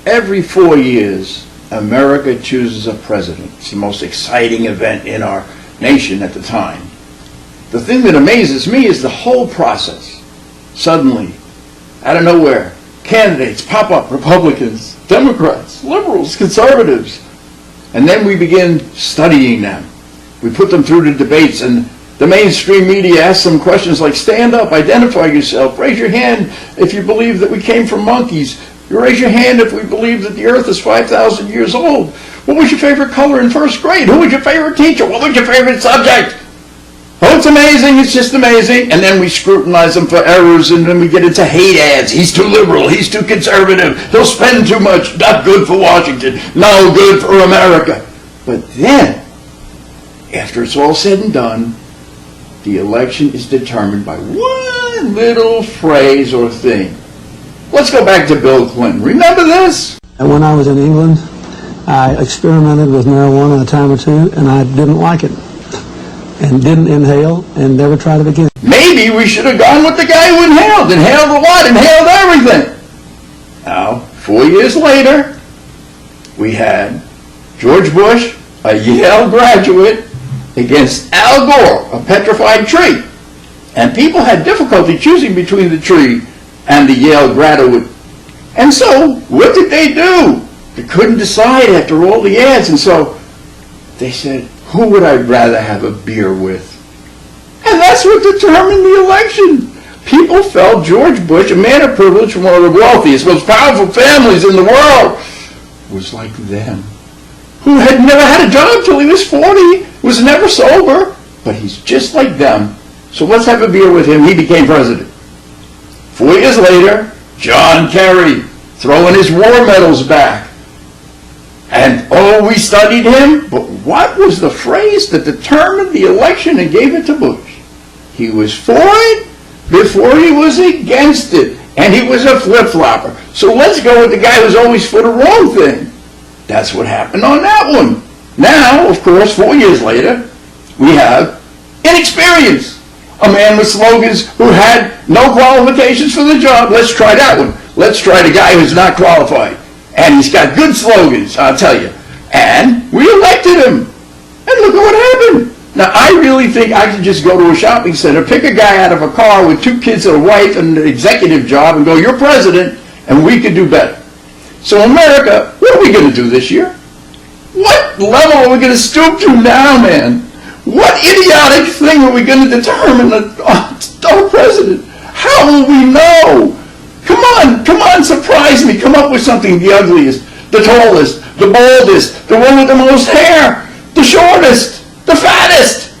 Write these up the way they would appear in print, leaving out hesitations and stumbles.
Every 4 years, America chooses a president. It's the most exciting event in our nation at the time. The thing that amazes me is the whole process. Suddenly, out of nowhere, candidates pop up, Republicans, Democrats, liberals, conservatives. And then we begin studying them. We put them through the debates, and the mainstream media asks them questions like, stand up, identify yourself, raise your hand if you believe that we came from monkeys. You raise your hand if we believe that the earth is 5,000 years old. What was your favorite color in first grade? Who was your favorite teacher? What was your favorite subject? Oh, it's amazing, it's just amazing. And then we scrutinize them for errors, and then we get into hate ads. He's too liberal, he's too conservative, he'll spend too much, not good for Washington, no good for America. But then, after it's all said and done, the election is determined by one little phrase or thing. Let's go back to Bill Clinton. Remember this? And when I was in England, I experimented with marijuana a time or two, and I didn't like it, and didn't inhale, and never tried it again. Maybe we should have gone with the guy who inhaled. Inhaled a lot, inhaled everything. Now, 4 years later, we had George Bush, a Yale graduate, against Al Gore, a petrified tree. And people had difficulty choosing between the tree and the Yale graduate. And so, what did they do? They couldn't decide after all the ads, and so they said, who would I rather have a beer with? And that's what determined the election. People felt George Bush, a man of privilege from one of the wealthiest, most powerful families in the world, was like them. Who had never had a job till he was 40, was never sober, but he's just like them. So let's have a beer with him. He became president. 4 years later, John Kerry, throwing his war medals back. And, oh, we studied him, but what was the phrase that determined the election and gave it to Bush? He was for it before he was against it, and he was a flip-flopper. So let's go with the guy who's always for the wrong thing. That's what happened on that one. Now, of course, 4 years later, we have inexperience. A man with slogans who had no qualifications for the job. Let's try that one. Let's try the guy who's not qualified. And he's got good slogans, I'll tell you. And we elected him. And look at what happened. Now, I really think I could just go to a shopping center, pick a guy out of a car with 2 kids and a wife and an executive job and go, you're president, and we could do better. So America, what are we going to do this year? What level are we going to stoop to now, man? What idiotic thing are we going to determine our president? How will we know? Come on, surprise me. Come up with something. The ugliest, the tallest, the baldest, the one with the most hair, the shortest, the fattest.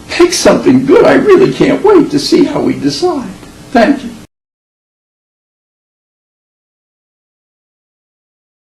Pick something good. I really can't wait to see how we decide. Thank you.